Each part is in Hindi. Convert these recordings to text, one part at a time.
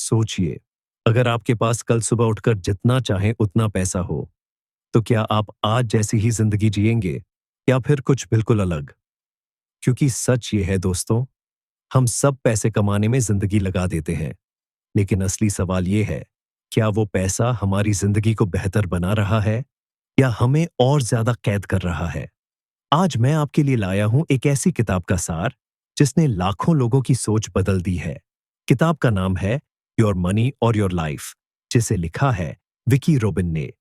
सोचिए, अगर आपके पास कल सुबह उठकर जितना चाहें उतना पैसा हो, तो क्या आप आज जैसी ही जिंदगी जिएंगे या फिर कुछ बिल्कुल अलग? क्योंकि सच ये है दोस्तों, हम सब पैसे कमाने में जिंदगी लगा देते हैं, लेकिन असली सवाल ये है, क्या वो पैसा हमारी जिंदगी को बेहतर बना रहा है या हमें और ज्यादा कैद कर रहा है? आज मैं आपके लिए लाया हूं एक ऐसी किताब का सार जिसने लाखों लोगों की सोच बदल दी है। किताब का नाम है योर मनी और योर लाइफ, जिसे लिखा है विकी रोबिन ने।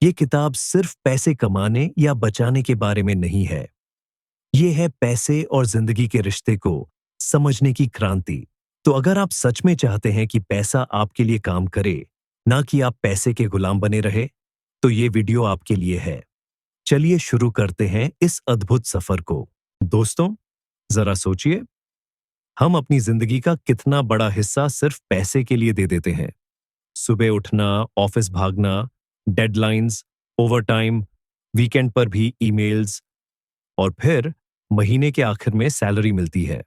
ये किताब सिर्फ पैसे कमाने या बचाने के बारे में नहीं है। ये है पैसे और जिंदगी के रिश्ते को समझने की क्रांति। तो अगर आप सच में चाहते हैं कि पैसा आपके लिए काम करे, ना कि आप पैसे के गुलाम बने रहे, तो ये वीडियो आपके लिए है। चलिए शुरू करते हैं इस अद्भुत सफर को। दोस्तों, जरा सोचिए, हम अपनी जिंदगी का कितना बड़ा हिस्सा सिर्फ पैसे के लिए दे देते हैं। सुबह उठना, ऑफिस भागना, डेडलाइंस, ओवरटाइम, वीकेंड पर भी ईमेल्स, और फिर महीने के आखिर में सैलरी मिलती है।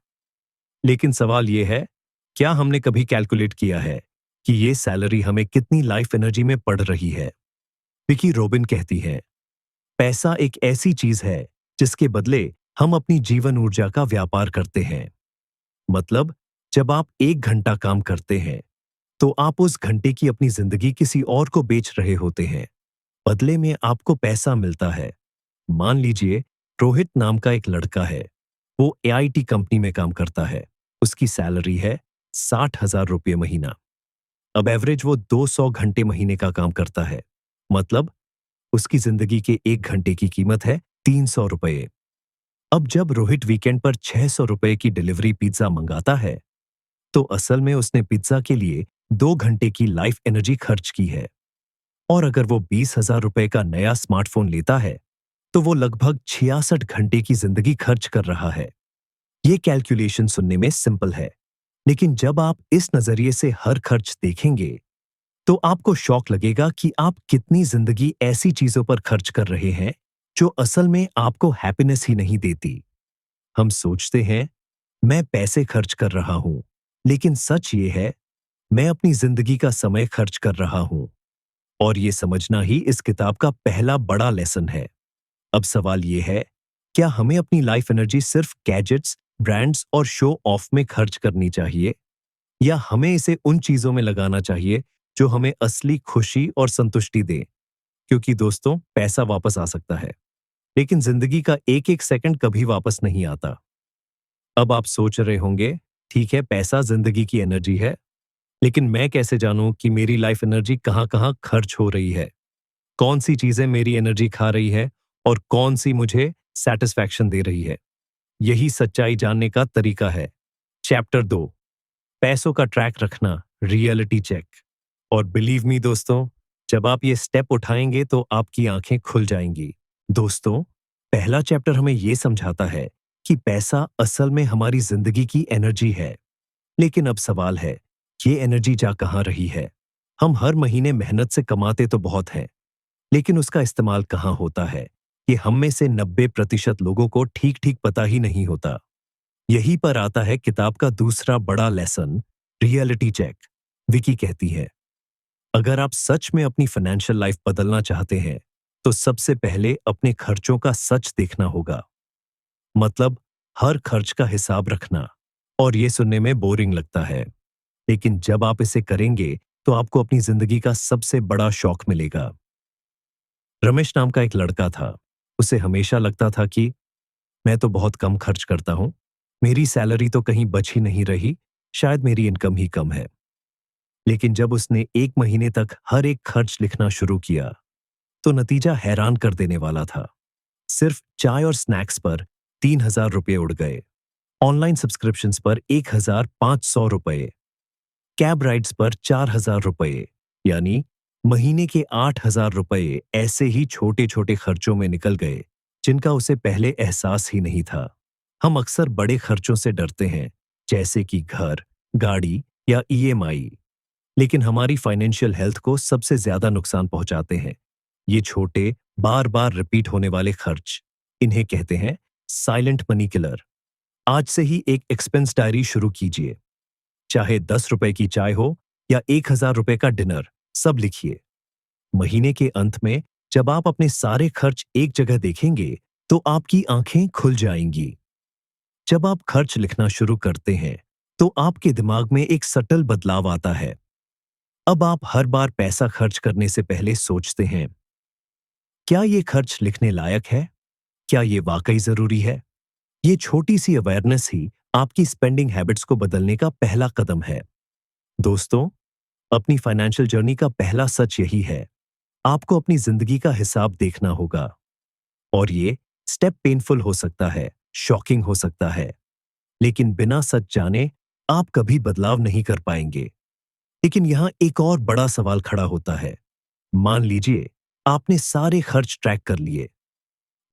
लेकिन सवाल यह है, क्या हमने कभी कैलकुलेट किया है कि ये सैलरी हमें कितनी लाइफ एनर्जी में पड़ रही है? विकी रोबिन कहती है, पैसा एक ऐसी चीज है जिसके बदले हम अपनी जीवन ऊर्जा का व्यापार करते हैं। मतलब, जब आप 1 घंटा काम करते हैं, तो आप उस घंटे की अपनी जिंदगी किसी और को बेच रहे होते हैं। बदले में आपको पैसा मिलता है। मान लीजिए, रोहित नाम का एक लड़का है। वो एआईटी कंपनी में काम करता है। उसकी सैलरी है 60,000 रुपये महीना। अब एवरेज वो 200 घंटे महीने का काम करता है। मतलब, उसकी जिंदगी के 1 घंटे की कीमत है 300 रुपये। अब जब रोहित वीकेंड पर 600 रुपये की डिलीवरी पिज्जा मंगाता है, तो असल में उसने पिज्जा के लिए 2 घंटे की लाइफ एनर्जी खर्च की है। और अगर वो 20,000 रुपये का नया स्मार्टफोन लेता है, तो वो लगभग 66 घंटे की जिंदगी खर्च कर रहा है। ये कैलकुलेशन सुनने में सिंपल है, लेकिन जब आप इस नजरिए से हर खर्च देखेंगे, तो आपको शॉक लगेगा कि आप कितनी जिंदगी ऐसी चीजों पर खर्च कर रहे हैं जो असल में आपको हैप्पीनेस ही नहीं देती। हम सोचते हैं, मैं पैसे खर्च कर रहा हूं, लेकिन सच ये है, मैं अपनी जिंदगी का समय खर्च कर रहा हूं। और ये समझना ही इस किताब का पहला बड़ा लेसन है। अब सवाल ये है, क्या हमें अपनी लाइफ एनर्जी सिर्फ गैजेट्स, ब्रांड्स और शो ऑफ में खर्च करनी चाहिए, या हमें इसे उन चीजों में लगाना चाहिए जो हमें असली खुशी और संतुष्टि दें? क्योंकि दोस्तों, पैसा वापस आ सकता है, लेकिन जिंदगी का एक एक सेकंड कभी वापस नहीं आता। अब आप सोच रहे होंगे, ठीक है, पैसा जिंदगी की एनर्जी है, लेकिन मैं कैसे जानूं कि मेरी लाइफ एनर्जी कहां कहां खर्च हो रही है? कौन सी चीजें मेरी एनर्जी खा रही है और कौन सी मुझे सेटिस्फैक्शन दे रही है? यही सच्चाई जानने का तरीका है। चैप्टर 2, पैसों का ट्रैक रखना, रियलिटी चेक। और बिलीव मी दोस्तों, जब आप ये स्टेप उठाएंगे तो आपकी आंखें खुल जाएंगी। दोस्तों, पहला चैप्टर हमें यह समझाता है कि पैसा असल में हमारी जिंदगी की एनर्जी है। लेकिन अब सवाल है, ये एनर्जी जा कहां रही है? हम हर महीने मेहनत से कमाते तो बहुत हैं, लेकिन उसका इस्तेमाल कहां होता है, ये हम में से 90% लोगों को ठीक ठीक पता ही नहीं होता। यहीं पर आता है किताब का दूसरा बड़ा लेसन, रियलिटी चेक। विकी कहती है, अगर आप सच में अपनी फाइनेंशियल लाइफ बदलना चाहते हैं, तो सबसे पहले अपने खर्चों का सच देखना होगा। मतलब, हर खर्च का हिसाब रखना। और ये सुनने में बोरिंग लगता है, लेकिन जब आप इसे करेंगे, तो आपको अपनी जिंदगी का सबसे बड़ा शौक मिलेगा। रमेश नाम का एक लड़का था। उसे हमेशा लगता था कि मैं तो बहुत कम खर्च करता हूं, मेरी सैलरी तो कहीं बच ही नहीं रही, शायद मेरी इनकम ही कम है। लेकिन जब उसने 1 महीने तक हर एक खर्च लिखना शुरू किया, तो नतीजा हैरान कर देने वाला था। सिर्फ चाय और स्नैक्स पर 3,000 रुपये उड़ गए, ऑनलाइन सब्सक्रिप्शंस पर 1,500 रुपये, कैब राइड्स पर 4,000 रुपये, यानी महीने के 8,000 रुपये ऐसे ही छोटे छोटे खर्चों में निकल गए जिनका उसे पहले एहसास ही नहीं था। हम अक्सर बड़े खर्चों से डरते हैं, जैसे कि घर, गाड़ी या ईएमआई, लेकिन हमारी फाइनेंशियल हेल्थ को सबसे ज्यादा नुकसान पहुंचाते हैं ये छोटे, बार बार रिपीट होने वाले खर्च। इन्हें कहते हैं साइलेंट मनी किलर। आज से ही एक एक्सपेंस डायरी शुरू कीजिए। चाहे 10 रुपए की चाय हो या 1,000 रुपए का डिनर, सब लिखिए। महीने के अंत में जब आप अपने सारे खर्च एक जगह देखेंगे, तो आपकी आंखें खुल जाएंगी। जब आप खर्च लिखना शुरू करते हैं, तो आपके दिमाग में एक सटल बदलाव आता है। अब आप हर बार पैसा खर्च करने से पहले सोचते हैं, क्या ये खर्च लिखने लायक है? क्या ये वाकई जरूरी है? ये छोटी सी अवेयरनेस ही आपकी स्पेंडिंग हैबिट्स को बदलने का पहला कदम है। दोस्तों, अपनी फाइनेंशियल जर्नी का पहला सच यही है, आपको अपनी जिंदगी का हिसाब देखना होगा। और ये स्टेप पेनफुल हो सकता है, शॉकिंग हो सकता है, लेकिन बिना सच जाने आप कभी बदलाव नहीं कर पाएंगे। लेकिन यहां एक और बड़ा सवाल खड़ा होता है। मान लीजिए आपने सारे खर्च ट्रैक कर लिए।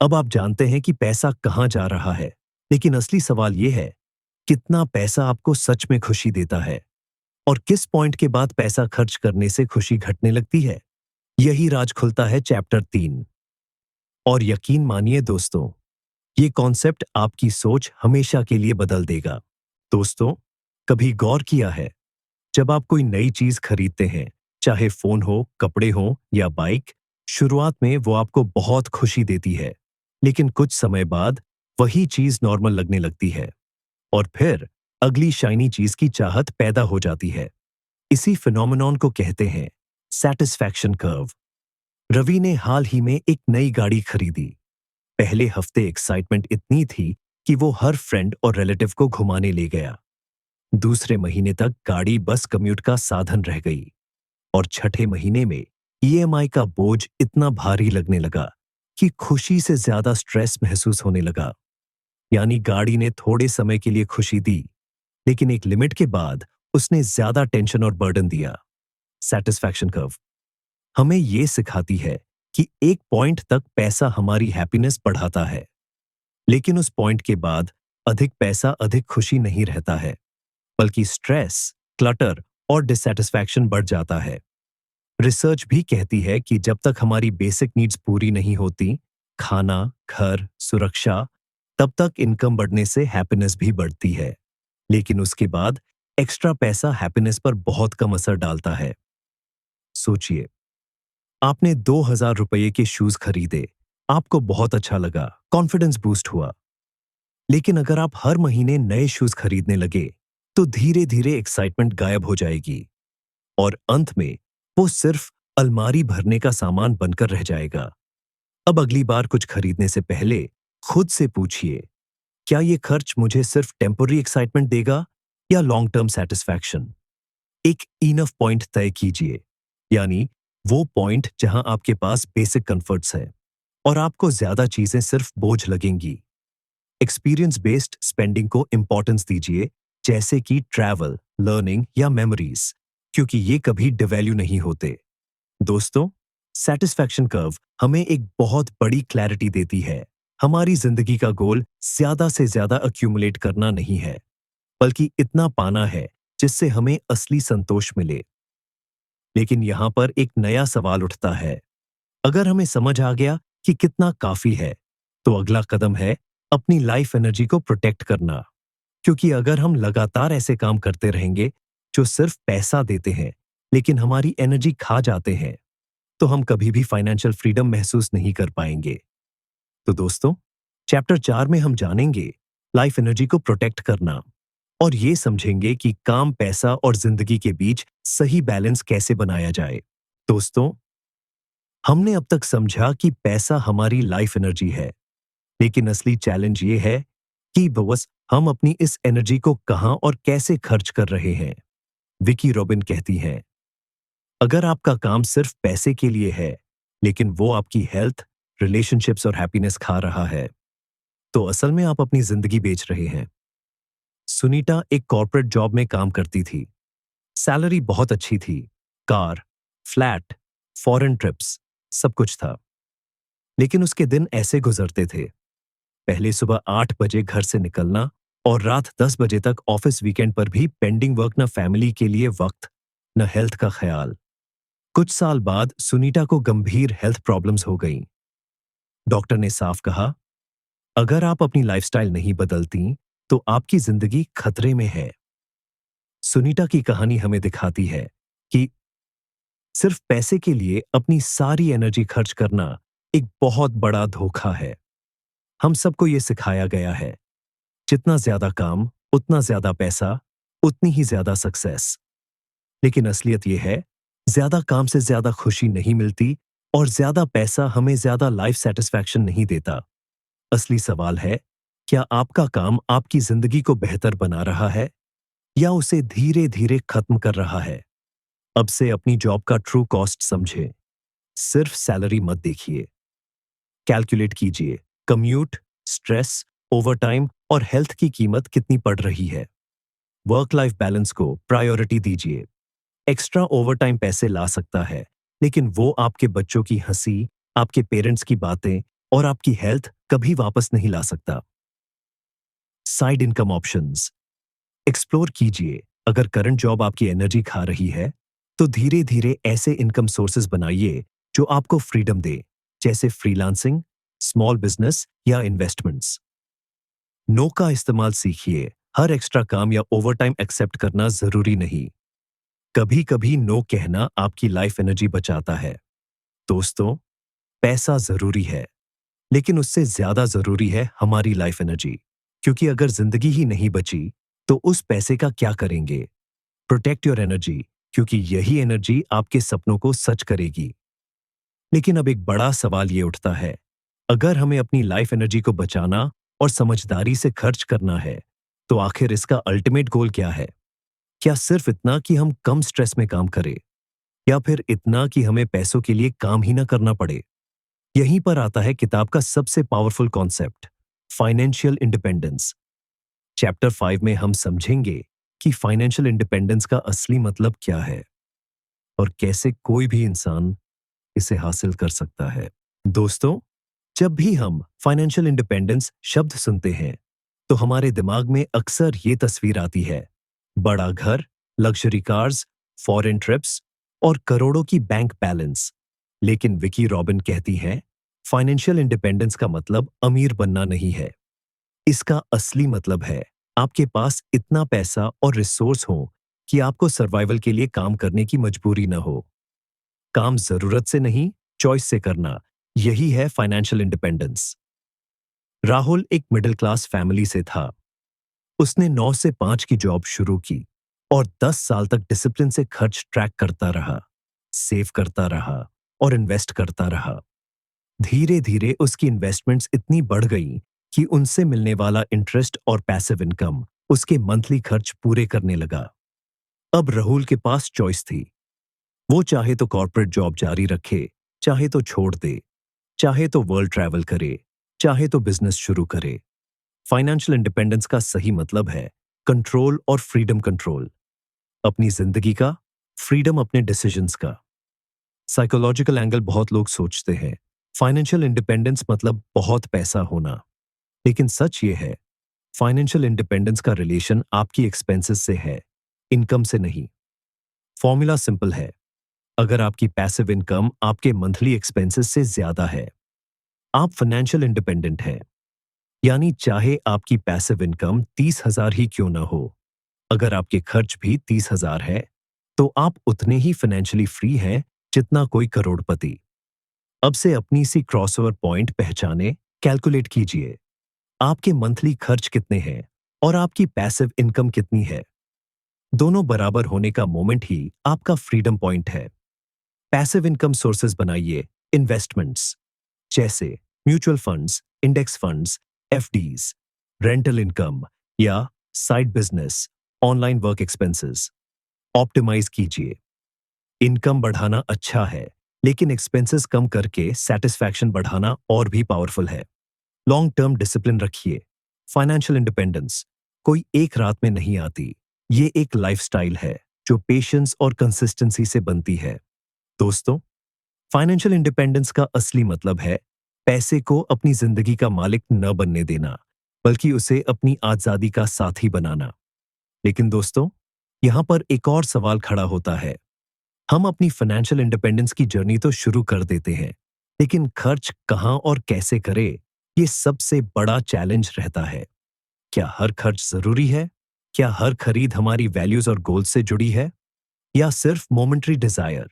अब आप जानते हैं कि पैसा कहां जा रहा है, लेकिन असली सवाल यह है, कितना पैसा आपको सच में खुशी देता है और किस पॉइंट के बाद पैसा खर्च करने से खुशी घटने लगती है। यही राज खुलता है चैप्टर 3। और यकीन मानिए दोस्तों, ये कॉन्सेप्ट आपकी सोच हमेशा के लिए बदल देगा। दोस्तों, कभी गौर किया है, जब आप कोई नई चीज खरीदते हैं, चाहे फोन हो, कपड़े हो या बाइक, शुरुआत में वो आपको बहुत खुशी देती है, लेकिन कुछ समय बाद वही चीज नॉर्मल लगने लगती है और फिर अगली शाइनी चीज की चाहत पैदा हो जाती है। इसी फिनोमेनॉन को कहते हैं सैटिस्फैक्शन कर्व। रवि ने हाल ही में एक नई गाड़ी खरीदी। पहले हफ्ते एक्साइटमेंट इतनी थी कि वो हर फ्रेंड और रिलेटिव को घुमाने ले गया। दूसरे महीने तक गाड़ी बस कम्यूट का साधन रह गई और छठे महीने में ईएमआई का बोझ इतना भारी लगने लगा कि खुशी से ज्यादा स्ट्रेस महसूस होने लगा। यानी गाड़ी ने थोड़े समय के लिए खुशी दी, लेकिन एक लिमिट के बाद उसने ज्यादा टेंशन और बर्डन दिया। सैटिस्फैक्शन कर्व हमें यह सिखाती है कि एक पॉइंट तक पैसा हमारी हैप्पीनेस बढ़ाता है, लेकिन उस पॉइंट के बाद अधिक पैसा अधिक खुशी नहीं रहता है, बल्कि स्ट्रेस, क्लटर और डिसैटिस्फैक्शन बढ़ जाता है। रिसर्च भी कहती है कि जब तक हमारी बेसिक नीड्स पूरी नहीं होती, खाना, घर, सुरक्षा, तब तक इनकम बढ़ने से हैप्पीनेस भी बढ़ती है। लेकिन उसके बाद एक्स्ट्रा पैसा हैप्पीनेस पर बहुत कम असर डालता है। सोचिए, आपने 2,000 रुपये के शूज खरीदे, आपको बहुत अच्छा लगा, कॉन्फिडेंस बूस्ट हुआ। लेकिन अगर आप हर महीने नए शूज खरीदने लगे, तो धीरे धीरे एक्साइटमेंट गायब हो जाएगी और अंत में वो सिर्फ अलमारी भरने का सामान बनकर रह जाएगा। अब अगली बार कुछ खरीदने से पहले खुद से पूछिए, क्या ये खर्च मुझे सिर्फ टेम्पररी एक्साइटमेंट देगा या लॉन्ग टर्म सेटिस्फैक्शन? एक इनफ पॉइंट तय कीजिए, यानी वो पॉइंट जहां आपके पास बेसिक कंफर्ट्स है और आपको ज्यादा चीजें सिर्फ बोझ लगेंगी। एक्सपीरियंस बेस्ड स्पेंडिंग को इंपॉर्टेंस दीजिए, जैसे कि ट्रैवल, लर्निंग या मेमोरीज, क्योंकि ये कभी डिवैल्यू नहीं होते। दोस्तों, सैटिस्फैक्शन कर्व हमें एक बहुत बड़ी क्लैरिटी देती है। हमारी जिंदगी का गोल ज्यादा से ज्यादा अक्यूमुलेट करना नहीं है, बल्कि इतना पाना है जिससे हमें असली संतोष मिले। लेकिन यहां पर एक नया सवाल उठता है। अगर हमें समझ आ गया कि कितना काफी है, तो अगला कदम है अपनी लाइफ एनर्जी को प्रोटेक्ट करना। क्योंकि अगर हम लगातार ऐसे काम करते रहेंगे जो सिर्फ पैसा देते हैं, लेकिन हमारी एनर्जी खा जाते हैं, तो हम कभी भी फाइनेंशियल फ्रीडम महसूस नहीं कर पाएंगे। तो दोस्तों, चैप्टर 4 में हम जानेंगे लाइफ एनर्जी को प्रोटेक्ट करना और ये समझेंगे कि काम, पैसा और जिंदगी के बीच सही बैलेंस कैसे बनाया जाए। दोस्तों, हमने अब तक समझा कि पैसा हमारी लाइफ एनर्जी है, लेकिन असली चैलेंज ये है कि बस हम अपनी इस एनर्जी को कहां और कैसे खर्च कर रहे हैं। विकी रॉबिन कहती हैं, अगर आपका काम सिर्फ पैसे के लिए है, लेकिन वो आपकी हेल्थ, रिलेशनशिप्स और हैप्पीनेस खा रहा है, तो असल में आप अपनी जिंदगी बेच रहे हैं। सुनीता एक कॉर्पोरेट जॉब में काम करती थी। सैलरी बहुत अच्छी थी, कार, फ्लैट, फॉरेन ट्रिप्स, सब कुछ था। लेकिन उसके दिन ऐसे गुजरते थे, पहले सुबह 8 बजे घर से निकलना और रात 10 बजे तक ऑफिस, वीकेंड पर भी पेंडिंग वर्क, न फैमिली के लिए वक्त, न हेल्थ का ख्याल। कुछ साल बाद सुनीता को गंभीर हेल्थ प्रॉब्लम्स हो गईं। डॉक्टर ने साफ कहा, अगर आप अपनी लाइफस्टाइल नहीं बदलती, तो आपकी जिंदगी खतरे में है। सुनीता की कहानी हमें दिखाती है कि सिर्फ पैसे के लिए अपनी सारी एनर्जी खर्च करना एक बहुत बड़ा धोखा है। हम सबको ये सिखाया गया है, जितना ज्यादा काम, उतना ज्यादा पैसा, उतनी ही ज्यादा सक्सेस। लेकिन असलियत यह है, ज्यादा काम से ज्यादा खुशी नहीं मिलती और ज्यादा पैसा हमें ज्यादा लाइफ सेटिस्फैक्शन नहीं देता। असली सवाल है, क्या आपका काम आपकी जिंदगी को बेहतर बना रहा है या उसे धीरे धीरे खत्म कर रहा है? अब से अपनी जॉब का ट्रू कॉस्ट समझें। सिर्फ सैलरी मत देखिए, कैलकुलेट कीजिए कम्यूट, स्ट्रेस, ओवरटाइम और हेल्थ की कीमत कितनी पड़ रही है। वर्क लाइफ बैलेंस को प्रायोरिटी दीजिए। एक्स्ट्रा ओवरटाइम पैसे ला सकता है, लेकिन वो आपके बच्चों की हंसी, आपके पेरेंट्स की बातें और आपकी हेल्थ कभी वापस नहीं ला सकता। साइड इनकम ऑप्शंस एक्सप्लोर कीजिए। अगर करंट जॉब आपकी एनर्जी खा रही है, तो धीरे धीरे ऐसे इनकम सोर्सेज बनाइए जो आपको फ्रीडम दे, जैसे फ्रीलांसिंग, स्मॉल बिजनेस या इन्वेस्टमेंट्स। नो का इस्तेमाल सीखिए। हर एक्स्ट्रा काम या ओवरटाइम एक्सेप्ट करना जरूरी नहीं। कभी कभी नो कहना आपकी लाइफ एनर्जी बचाता है। दोस्तों, पैसा जरूरी है, लेकिन उससे ज्यादा जरूरी है हमारी लाइफ एनर्जी। क्योंकि अगर जिंदगी ही नहीं बची, तो उस पैसे का क्या करेंगे? प्रोटेक्ट योर एनर्जी, क्योंकि यही एनर्जी आपके सपनों को सच करेगी। लेकिन अब एक बड़ा सवाल ये उठता है, अगर हमें अपनी लाइफ एनर्जी को बचाना और समझदारी से खर्च करना है, तो आखिर इसका अल्टीमेट गोल क्या है? क्या सिर्फ इतना कि हम कम स्ट्रेस में काम करें, या फिर इतना कि हमें पैसों के लिए काम ही ना करना पड़े? यहीं पर आता है किताब का सबसे powerful concept, financial independence. Chapter 5 में हम समझेंगे कि फाइनेंशियल इंडिपेंडेंस का असली मतलब क्या है और कैसे कोई भी इंसान इसे हासिल कर सकता है। दोस्तों, जब भी हम फाइनेंशियल इंडिपेंडेंस शब्द सुनते हैं, तो हमारे दिमाग में अक्सर ये तस्वीर आती है, बड़ा घर, लग्जरी कार्स, फॉरेन ट्रिप्स और करोड़ों की बैंक बैलेंस। लेकिन विकी रॉबिन कहती है, फाइनेंशियल इंडिपेंडेंस का मतलब अमीर बनना नहीं है। इसका असली मतलब है आपके पास इतना पैसा और रिसोर्स हो कि आपको सर्वाइवल के लिए काम करने की मजबूरी न हो। काम जरूरत से नहीं, चॉइस से करना, यही है फाइनेंशियल इंडिपेंडेंस। राहुल एक मिडिल क्लास फैमिली से था। उसने 9 से 5 की जॉब शुरू की और 10 साल तक डिसिप्लिन से खर्च ट्रैक करता रहा, सेव करता रहा और इन्वेस्ट करता रहा। धीरे धीरे उसकी इन्वेस्टमेंट्स इतनी बढ़ गई कि उनसे मिलने वाला इंटरेस्ट और पैसिव इनकम उसके मंथली खर्च पूरे करने लगा। अब राहुल के पास चॉइस थी। वो चाहे तो कॉर्पोरेट जॉब जारी रखे, चाहे तो छोड़ दे, चाहे तो वर्ल्ड ट्रैवल करे, चाहे तो बिजनेस शुरू करे। फाइनेंशियल इंडिपेंडेंस का सही मतलब है कंट्रोल और फ्रीडम। कंट्रोल अपनी जिंदगी का, फ्रीडम अपने डिसीजंस का। साइकोलॉजिकल एंगल बहुत लोग सोचते हैं फाइनेंशियल इंडिपेंडेंस मतलब बहुत पैसा होना, लेकिन सच ये है, फाइनेंशियल इंडिपेंडेंस का रिलेशन आपकी एक्सपेंसेस से है, इनकम से नहीं। फॉर्मूला सिंपल है, अगर आपकी पैसिव इनकम आपके मंथली एक्सपेंसेस से ज्यादा है, आप फाइनेंशियल इंडिपेंडेंट हैं। यानी चाहे आपकी पैसिव इनकम 30,000 ही क्यों ना हो, अगर आपके खर्च भी 30,000 है, तो आप उतने ही फाइनेंशियली फ्री हैं जितना कोई करोड़पति। अब से अपनी सी क्रॉसओवर पॉइंट पहचाने, कैलकुलेट कीजिए, आपके मंथली खर्च कितने हैं और आपकी पैसिव इनकम कितनी है। दोनों बराबर होने का मोमेंट ही आपका फ्रीडम पॉइंट है। पैसिव इनकम सोर्सेज बनाइए, इन्वेस्टमेंट्स जैसे mutual funds, index funds, FDs, rental income या side business, online work expenses. Optimize कीजिए। इनकम बढ़ाना अच्छा है, लेकिन एक्सपेंसेस कम करके सेटिस्फैक्शन बढ़ाना और भी पावरफुल है। लॉन्ग टर्म डिसिप्लिन रखिए। फाइनेंशियल इंडिपेंडेंस कोई एक रात में नहीं आती, ये एक लाइफस्टाइल है जो पेशेंस और कंसिस्टेंसी से बनती है। दोस्तों, फाइनेंशियल इंडिपेंडेंस का असली मतलब है पैसे को अपनी जिंदगी का मालिक न बनने देना, बल्कि उसे अपनी आजादी का साथी बनाना। लेकिन दोस्तों, यहां पर एक और सवाल खड़ा होता है। हम अपनी फाइनेंशियल इंडिपेंडेंस की जर्नी तो शुरू कर देते हैं, लेकिन खर्च कहां और कैसे करें, ये सबसे बड़ा चैलेंज रहता है। क्या हर खर्च जरूरी है? क्या हर खरीद हमारी वैल्यूज और गोल्स से जुड़ी है? या सिर्फ मोमेंटरी डिजायर?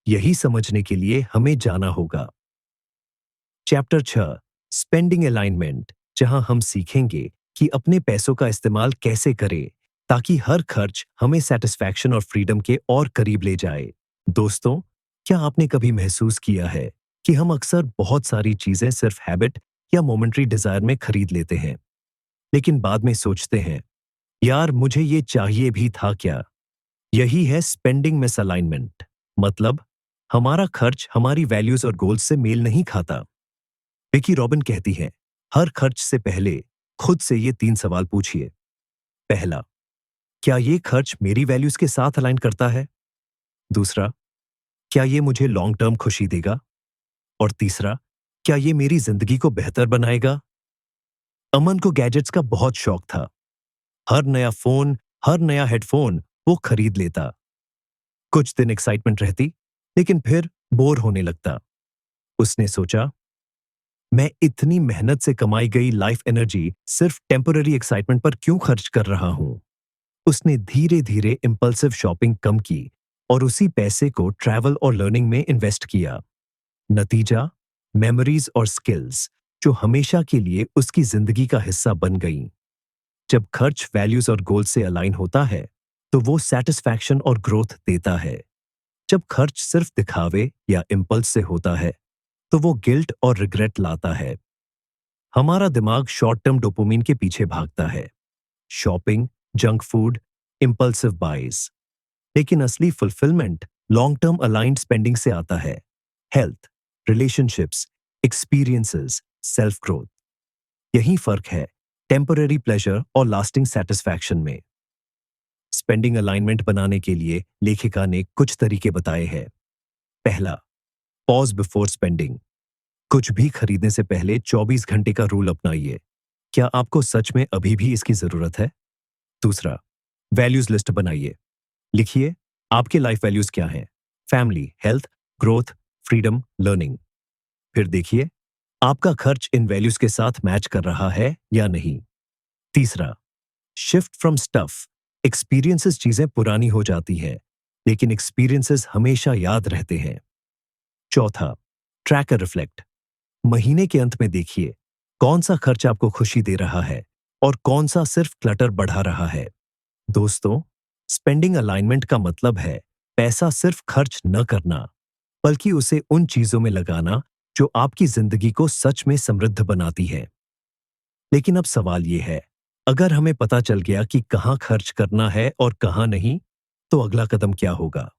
यही समझने के लिए हमें जाना होगा। चैप्टर 6, स्पेंडिंग अलाइनमेंट, जहां हम सीखेंगे कि अपने पैसों का इस्तेमाल कैसे करें ताकि हर खर्च हमें सेटिस्फैक्शन और फ्रीडम के और करीब ले जाए। दोस्तों, क्या आपने कभी महसूस किया है कि हम अक्सर बहुत सारी चीजें सिर्फ हैबिट या मोमेंटरी डिजायर में खरीद लेते हैं, लेकिन बाद में सोचते हैं, यार मुझे ये चाहिए भी था क्या? यही है स्पेंडिंग मिसअलाइनमेंट। मतलब, हमारा खर्च हमारी वैल्यूज और गोल्स से मेल नहीं खाता। विकी रॉबिन कहती है, हर खर्च से पहले खुद से ये 3 सवाल पूछिए। पहला, क्या ये खर्च मेरी वैल्यूज के साथ अलाइन करता है? दूसरा, क्या ये मुझे लॉन्ग टर्म खुशी देगा? और तीसरा, क्या ये मेरी जिंदगी को बेहतर बनाएगा? अमन को गैजेट्स का बहुत शौक था। हर नया फोन, हर नया हेडफोन वो खरीद लेता। कुछ दिन एक्साइटमेंट रहती, लेकिन फिर बोर होने लगता। उसने सोचा, मैं इतनी मेहनत से कमाई गई लाइफ एनर्जी सिर्फ टेम्पररी एक्साइटमेंट पर क्यों खर्च कर रहा हूं? उसने धीरे धीरे इंपल्सिव शॉपिंग कम की और उसी पैसे को ट्रैवल और लर्निंग में इन्वेस्ट किया। नतीजा, मेमोरीज और स्किल्स जो हमेशा के लिए उसकी जिंदगी का हिस्सा बन गईं। जब खर्च वैल्यूज और गोल से अलाइन होता है, तो वो सेटिस्फैक्शन और ग्रोथ देता है। जब खर्च सिर्फ दिखावे या इंपल्स से होता है, तो वो गिल्ट और रिग्रेट लाता है। हमारा दिमाग शॉर्ट टर्म डोपामिन के पीछे भागता है, shopping, junk food, impulsive buys. लेकिन असली fulfilment long term aligned spending से आता है। Health, relationships, experiences, self growth. यही फर्क है टेम्पररी प्लेजर और लास्टिंग सेटिस्फैक्शन में। स्पेंडिंग अलाइनमेंट बनाने के लिए लेखिका ने कुछ तरीके बताए हैं। पहला, पॉज बिफोर स्पेंडिंग। कुछ भी खरीदने से पहले 24 घंटे का रूल अपनाइए। क्या आपको सच में अभी भी इसकी जरूरत है? दूसरा, वैल्यूज लिस्ट बनाइए। लिखिए, आपके लाइफ वैल्यूज क्या हैं? Family, health, growth, freedom, learning. फिर देखिए, आपका खर्च इन वैल्यूज के साथ मैच कर रहा है या नहीं। तीसरा, शिफ्ट फ्रॉम स्टफ। एक्सपीरियंसेस चीजें पुरानी हो जाती हैं, लेकिन एक्सपीरियंसेस हमेशा याद रहते हैं। चौथा, ट्रैक और रिफ्लेक्ट। महीने के अंत में देखिए, कौन सा खर्च आपको खुशी दे रहा है और कौन सा सिर्फ क्लटर बढ़ा रहा है। दोस्तों, स्पेंडिंग अलाइनमेंट का मतलब है पैसा सिर्फ खर्च न करना, बल्कि उसे उन चीजों में लगाना जो आपकी जिंदगी को सच में समृद्ध बनाती है। लेकिन अब सवाल यह है, अगर हमें पता चल गया कि कहां खर्च करना है और कहां नहीं, तो अगला कदम क्या होगा?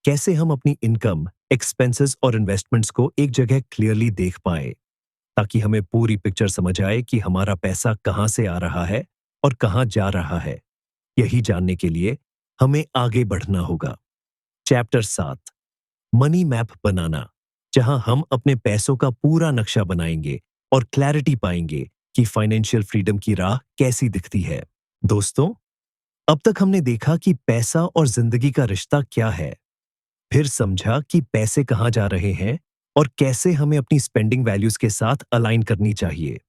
कैसे हम अपनी इनकम, एक्सपेंसेस और इन्वेस्टमेंट्स को एक जगह क्लियरली देख पाए, ताकि हमें पूरी पिक्चर समझ आए कि हमारा पैसा कहां से आ रहा है और कहां जा रहा है। यही जानने के लिए हमें आगे बढ़ना होगा। चैप्टर 7, मनी मैप बनाना, जहां हम अपने पैसों का पूरा नक्शा बनाएंगे और क्लैरिटी पाएंगे कि फाइनेंशियल फ्रीडम की राह कैसी दिखती है। दोस्तों, अब तक हमने देखा कि पैसा और जिंदगी का रिश्ता क्या है, फिर समझा कि पैसे कहां जा रहे हैं और कैसे हमें अपनी स्पेंडिंग वैल्यूज के साथ अलाइन करनी चाहिए।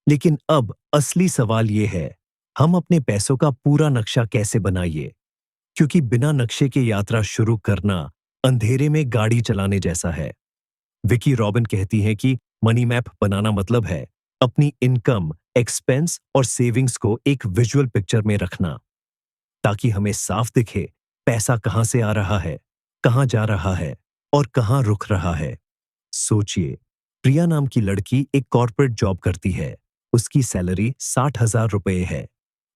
लेकिन अब असली सवाल यह है, हम अपने पैसों का पूरा नक्शा कैसे बनाइए? क्योंकि बिना नक्शे के यात्रा शुरू करना अंधेरे में गाड़ी चलाने जैसा है। विकी रॉबिन कहती हैं कि मनी मैप बनाना मतलब है अपनी इनकम, एक्सपेंस और सेविंग्स को एक विजुअल पिक्चर में रखना, ताकि हमें साफ दिखे पैसा कहां से आ रहा है, कहां जा रहा है और कहां रुक रहा है। सोचिए, प्रिया नाम की लड़की एक कॉर्पोरेट जॉब करती है। उसकी सैलरी 60,000 रुपए है,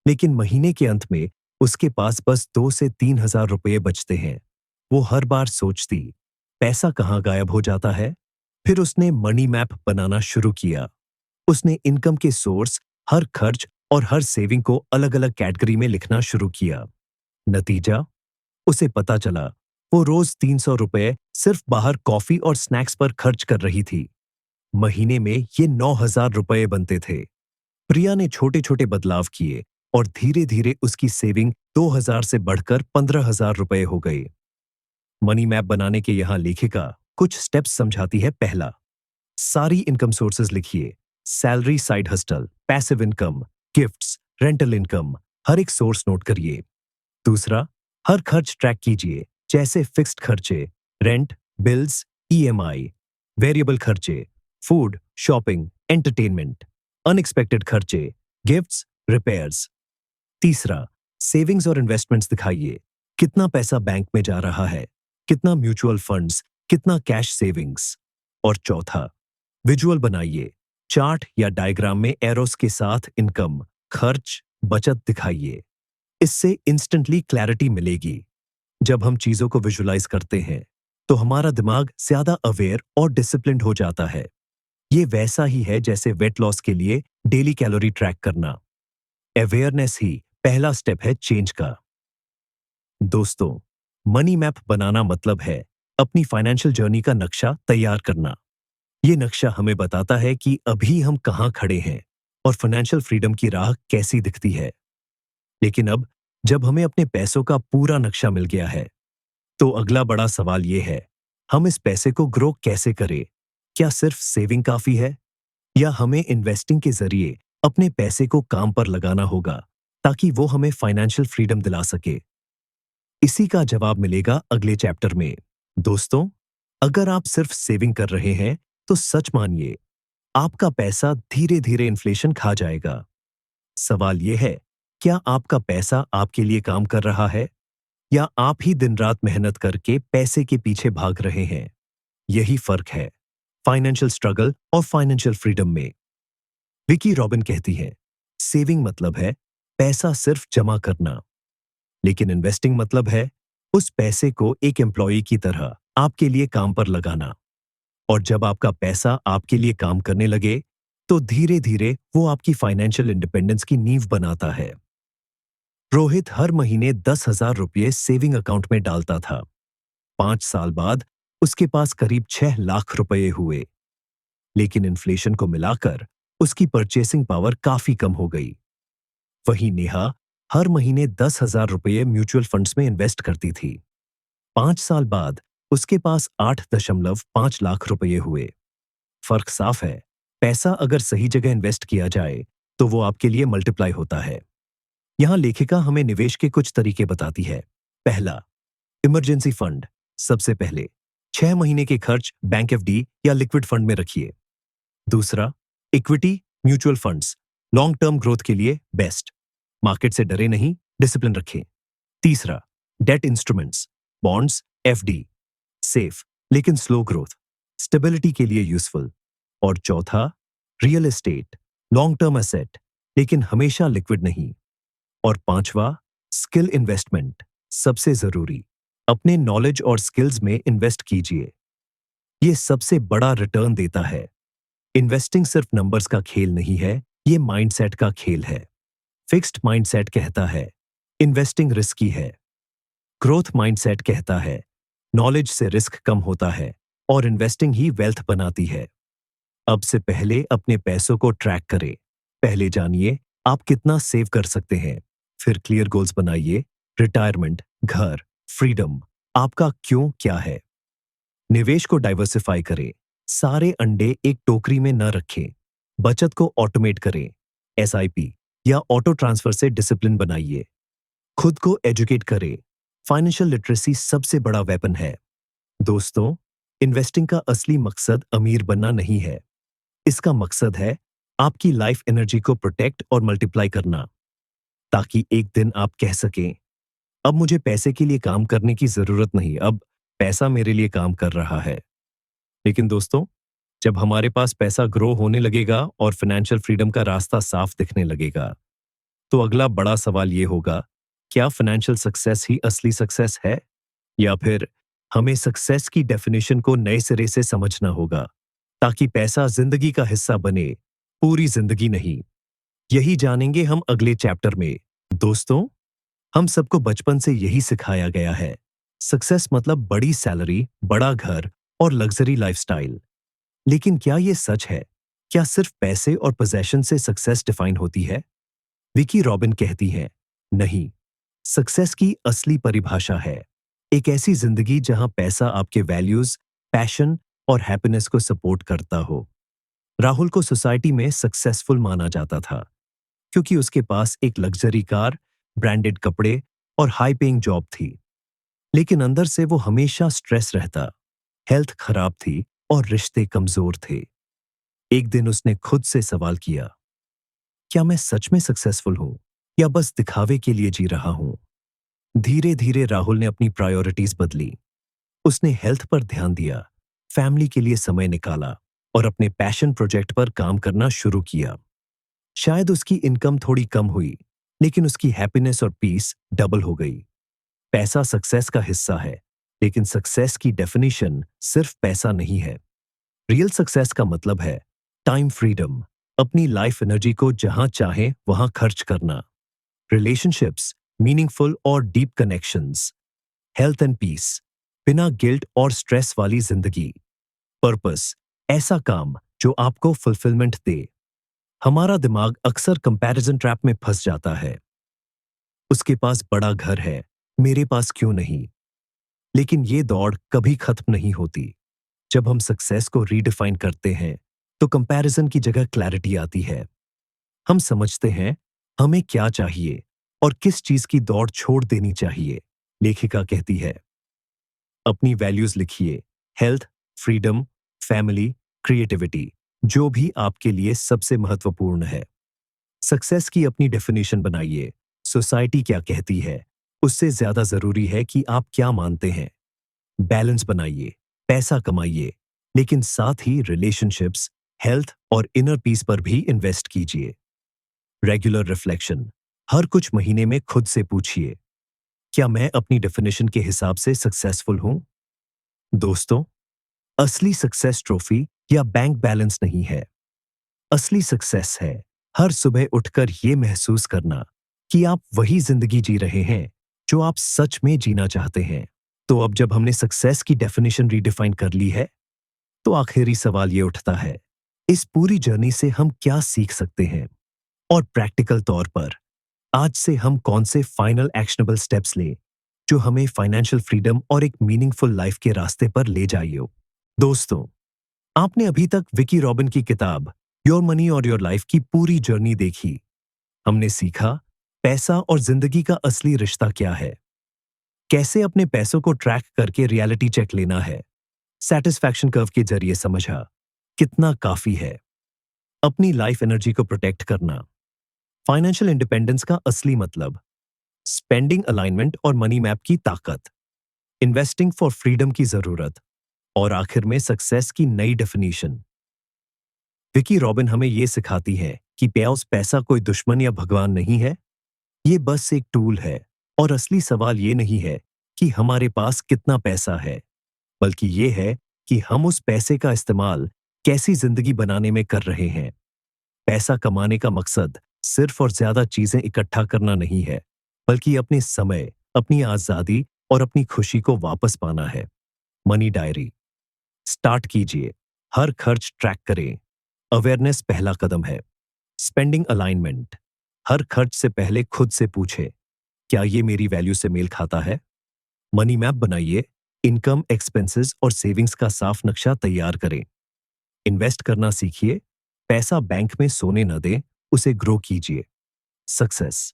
लेकिन महीने के अंत में उसके पास बस 2 से 3,000 रुपए बचते हैं। वो हर बार सोचती, पैसा कहां गायब हो जाता है? फिर उसने मनी मैप बनाना शुरू किया। उसने इनकम के सोर्स, हर खर्च और हर सेविंग को अलग अलग कैटेगरी में लिखना शुरू किया। नतीजा, उसे पता चला वो रोज 300 रुपए सिर्फ बाहर कॉफी और स्नैक्स पर खर्च कर रही थी। महीने में ये 9,000 रुपए बनते थे। प्रिया ने छोटे छोटे बदलाव किए और धीरे धीरे उसकी सेविंग 2,000 से बढ़कर 15,000 रुपए हो गए। मनी मैप बनाने के यहां लेखिका कुछ स्टेप्स समझाती है। पहला, सारी इनकम सोर्सेज लिखिए। Salary, side hustle, passive income, gifts, rental income, हर एक सोर्स नोट करिए। दूसरा, हर खर्च ट्रैक कीजिए, जैसे फिक्स्ड खर्चे, रेंट, बिल्स, ईएमआई, वेरिएबल खर्चे, फूड, शॉपिंग, एंटरटेनमेंट, अनएक्सपेक्टेड खर्चे, गिफ्ट्स, रिपेयर्स। तीसरा, सेविंग्स और इन्वेस्टमेंट्स दिखाइए। कितना पैसा बैंक में जा रहा है, कितना म्यूचुअल फंड्स, कितना कैश सेविंग्स। और चौथा, विजुअल बनाइए। चार्ट या डायग्राम में एरोस के साथ इनकम, खर्च, बचत दिखाइए। इससे इंस्टेंटली क्लैरिटी मिलेगी। जब हम चीजों को विजुअलाइज करते हैं, तो हमारा दिमाग ज्यादा अवेयर और डिसिप्लिन्ड हो जाता है। ये वैसा ही है जैसे वेट लॉस के लिए डेली कैलोरी ट्रैक करना। अवेयरनेस ही पहला स्टेप है चेंज का। दोस्तों, मनी मैप बनाना मतलब है अपनी फाइनेंशियल जर्नी का नक्शा तैयार करना। ये नक्शा हमें बताता है कि अभी हम कहाँ खड़े हैं और फाइनेंशियल फ्रीडम की राह कैसी दिखती है। लेकिन अब जब हमें अपने पैसों का पूरा नक्शा मिल गया है, तो अगला बड़ा सवाल ये है, हम इस पैसे को ग्रो कैसे करें? क्या सिर्फ सेविंग काफी है, या हमें इन्वेस्टिंग के जरिए अपने पैसे को काम पर लगाना होगा ताकि वो हमें फाइनेंशियल फ्रीडम दिला सके? इसी का जवाब मिलेगा अगले चैप्टर में। दोस्तों, अगर आप सिर्फ सेविंग कर रहे हैं, तो सच मानिए, आपका पैसा धीरे धीरे इन्फ्लेशन खा जाएगा। सवाल यह है, क्या आपका पैसा आपके लिए काम कर रहा है, या आप ही दिन रात मेहनत करके पैसे के पीछे भाग रहे हैं? यही फर्क है फाइनेंशियल स्ट्रगल और फाइनेंशियल फ्रीडम में। विकी रॉबिन कहती है, सेविंग मतलब है पैसा सिर्फ जमा करना, लेकिन इन्वेस्टिंग मतलब है उस पैसे को एक एम्प्लॉय की तरह आपके लिए काम पर लगाना। और जब आपका पैसा आपके लिए काम करने लगे, तो धीरे धीरे वो आपकी फाइनेंशियल इंडिपेंडेंस की नींव बनाता है। रोहित हर महीने 10,000 रुपये सेविंग अकाउंट में डालता था। 5 साल बाद उसके पास करीब 6 लाख रुपए हुए। लेकिन इन्फ्लेशन को मिलाकर उसकी परचेसिंग पावर काफी कम हो गई। वहीं नेहा हर महीने 10,000 रुपये म्यूचुअल फंड्स में इन्वेस्ट करती थी। 5 साल बाद उसके पास 8.5 लाख रुपए हुए। फर्क साफ है, पैसा अगर सही जगह इन्वेस्ट किया जाए, तो वो आपके लिए मल्टीप्लाई होता है। यहां लेखिका हमें निवेश के कुछ तरीके बताती है। पहला, इमरजेंसी फंड। सबसे पहले 6 महीने के खर्च बैंक एफडी या लिक्विड फंड में रखिए। दूसरा, equity mutual funds, long term growth के लिए बेस्ट। मार्केट से डरे नहीं, डिसिप्लिन रखें। तीसरा, debt instruments, bonds, FD, safe लेकिन स्लो ग्रोथ, स्टेबिलिटी के लिए यूजफुल। और चौथा, real estate, long term asset, लेकिन हमेशा लिक्विड नहीं। और पांचवा, स्किल इन्वेस्टमेंट, सबसे जरूरी, अपने नॉलेज और स्किल्स में इन्वेस्ट कीजिए। ये सबसे बड़ा रिटर्न देता है। इन्वेस्टिंग सिर्फ नंबर्स का खेल नहीं है, ये माइंडसेट का खेल है। फिक्स्ड माइंडसेट कहता है इन्वेस्टिंग रिस्की है। ग्रोथ माइंडसेट कहता है नॉलेज से रिस्क कम होता है और इन्वेस्टिंग ही वेल्थ बनाती है। अब से पहले अपने पैसों को ट्रैक करें। पहले जानिए आप कितना सेव कर सकते हैं, फिर क्लियर गोल्स बनाइए। रिटायरमेंट, घर, फ्रीडम, आपका क्यों क्या है। निवेश को डाइवर्सिफाई करें। सारे अंडे एक टोकरी में न रखें। बचत को ऑटोमेट करें। एसआईपी या ऑटो ट्रांसफर से डिसिप्लिन बनाइए। खुद को एजुकेट करें। फाइनेंशियल लिटरेसी सबसे बड़ा वेपन है। दोस्तों, इन्वेस्टिंग का असली मकसद अमीर बनना नहीं है। इसका मकसद है आपकी लाइफ एनर्जी को प्रोटेक्ट और मल्टीप्लाई करना, ताकि एक दिन आप कह सकें, अब मुझे पैसे के लिए काम करने की जरूरत नहीं, अब पैसा मेरे लिए काम कर रहा है। लेकिन दोस्तों, जब हमारे पास पैसा ग्रो होने लगेगा और फाइनेंशियल फ्रीडम का रास्ता साफ दिखने लगेगा, तो अगला बड़ा सवाल ये होगा, क्या फाइनेंशियल सक्सेस ही असली सक्सेस है, या फिर हमें सक्सेस की डेफिनेशन को नए सिरे से समझना होगा, ताकि पैसा जिंदगी का हिस्सा बने, पूरी जिंदगी नहीं। यही जानेंगे हम अगले चैप्टर में। दोस्तों, हम सबको बचपन से यही सिखाया गया है, सक्सेस मतलब बड़ी सैलरी, बड़ा घर और लग्जरी लाइफस्टाइल। लेकिन क्या ये सच है? क्या सिर्फ पैसे और पोजेशन से सक्सेस डिफाइन होती है? विकी रॉबिन कहती है, नहीं, सक्सेस की असली परिभाषा है एक ऐसी जिंदगी जहां पैसा आपके वैल्यूज, पैशन और हैप्पीनेस को सपोर्ट करता हो। राहुल को सोसाइटी में सक्सेसफुल माना जाता था, क्योंकि उसके पास एक लग्जरी कार, ब्रांडेड कपड़े और हाई पेइंग जॉब थी, लेकिन अंदर से वो हमेशा स्ट्रेस रहता, हेल्थ खराब थी और रिश्ते कमजोर थे। एक दिन उसने खुद से सवाल किया, क्या मैं सच में सक्सेसफुल हूं या बस दिखावे के लिए जी रहा हूं? धीरे धीरे राहुल ने अपनी प्रायोरिटीज बदली। उसने हेल्थ पर ध्यान दिया, फैमिली के लिए समय निकाला और अपने पैशन प्रोजेक्ट पर काम करना शुरू किया। शायद उसकी इनकम थोड़ी कम हुई, लेकिन उसकी हैप्पीनेस और पीस डबल हो गई। पैसा सक्सेस का हिस्सा है, लेकिन सक्सेस की डेफिनेशन सिर्फ पैसा नहीं है। रियल सक्सेस का मतलब है टाइम फ्रीडम, अपनी लाइफ एनर्जी को जहां चाहे वहां खर्च करना, रिलेशनशिप्स मीनिंगफुल और deep connections, health and peace, बिना गिल्ट और स्ट्रेस वाली जिंदगी, पर्पस, ऐसा काम जो आपको फुलफिलमेंट दे। हमारा दिमाग अक्सर कंपैरिजन ट्रैप में फंस जाता है। उसके पास बड़ा घर है, मेरे पास क्यों नहीं? लेकिन ये दौड़ कभी खत्म नहीं होती। जब हम सक्सेस को रीडिफाइन करते हैं, तो कंपैरिजन की जगह क्लैरिटी आती है। हम समझते हैं हमें क्या चाहिए और किस चीज की दौड़ छोड़ देनी चाहिए। लेखिका कहती है, अपनी वैल्यूज लिखिए, हेल्थ, फ्रीडम, फैमिली, क्रिएटिविटी, जो भी आपके लिए सबसे महत्वपूर्ण है। सक्सेस की अपनी डेफिनेशन बनाइए। सोसाइटी क्या कहती है, उससे ज्यादा जरूरी है कि आप क्या मानते हैं। बैलेंस बनाइए, पैसा कमाइए, लेकिन साथ ही रिलेशनशिप्स, हेल्थ और इनर पीस पर भी इन्वेस्ट कीजिए। रेगुलर रिफ्लेक्शन, हर कुछ महीने में खुद से पूछिए, क्या मैं अपनी डेफिनेशन के हिसाब से सक्सेसफुल हूं? दोस्तों, असली सक्सेस ट्रॉफी या बैंक बैलेंस नहीं है। असली सक्सेस है हर सुबह उठकर यह महसूस करना कि आप वही जिंदगी जी रहे हैं जो आप सच में जीना चाहते हैं। तो अब जब हमने सक्सेस की डेफिनेशन रीडिफाइन कर ली है, तो आखिरी सवाल ये उठता है, इस पूरी जर्नी से हम क्या सीख सकते हैं? और प्रैक्टिकल तौर पर आज से हम कौन से फाइनल एक्शनेबल स्टेप्स लें जो हमें फाइनेंशियल फ्रीडम और एक मीनिंगफुल लाइफ के रास्ते पर ले जाइए। दोस्तों, आपने अभी तक विकी रॉबिन की किताब योर मनी और योर लाइफ की पूरी जर्नी देखी। हमने सीखा पैसा और जिंदगी का असली रिश्ता क्या है, कैसे अपने पैसों को ट्रैक करके रियलिटी चेक लेना है, सैटिस्फैक्शन कर्व के जरिए समझा कितना काफी है, अपनी लाइफ एनर्जी को प्रोटेक्ट करना, फाइनेंशियल इंडिपेंडेंस का असली मतलब, स्पेंडिंग अलाइनमेंट और मनी मैप की ताकत, इन्वेस्टिंग फॉर फ्रीडम की जरूरत, और आखिर में सक्सेस की नई डेफिनेशन। विकी रॉबिन हमें यह सिखाती है कि पैसा कोई दुश्मन या भगवान नहीं है, ये बस एक टूल है। और असली सवाल ये नहीं है कि हमारे पास कितना पैसा है, बल्कि ये है कि हम उस पैसे का इस्तेमाल कैसी जिंदगी बनाने में कर रहे हैं। पैसा कमाने का मकसद सिर्फ और ज्यादा चीजें इकट्ठा करना नहीं है, बल्कि अपने समय, अपनी आजादी और अपनी खुशी को वापस पाना है। मनी डायरी स्टार्ट कीजिए, हर खर्च ट्रैक करें। अवेयरनेस पहला कदम है। स्पेंडिंग अलाइनमेंट, हर खर्च से पहले खुद से पूछे, क्या ये मेरी वैल्यू से मेल खाता है? मनी मैप बनाइए, इनकम, एक्सपेंसेस और सेविंग्स का साफ नक्शा तैयार करें। इन्वेस्ट करना सीखिए, पैसा बैंक में सोने न दें, उसे ग्रो कीजिए। सक्सेस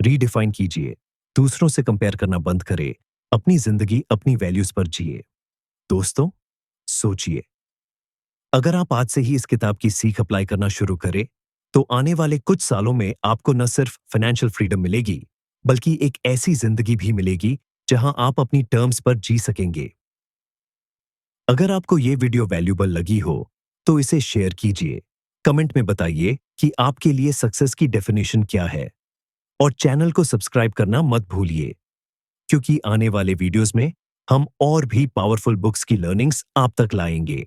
रीडिफाइन कीजिए, दूसरों से कंपेयर करना बंद करें, अपनी जिंदगी अपनी वैल्यूज पर जिए। दोस्तों, सोचिए, अगर आप आज से ही इस किताब की सीख अप्लाई करना शुरू करें, तो आने वाले कुछ सालों में आपको न सिर्फ फाइनेंशियल फ्रीडम मिलेगी, बल्कि एक ऐसी जिंदगी भी मिलेगी जहां आप अपनी टर्म्स पर जी सकेंगे। अगर आपको ये वीडियो वैल्यूबल लगी हो, तो इसे शेयर कीजिए, कमेंट में बताइए कि आपके लिए सक्सेस की डेफिनेशन क्या है, और चैनल को सब्सक्राइब करना मत भूलिए, क्योंकि आने वाले वीडियोस में हम और भी पावरफुल बुक्स की लर्निंग्स आप तक लाएंगे।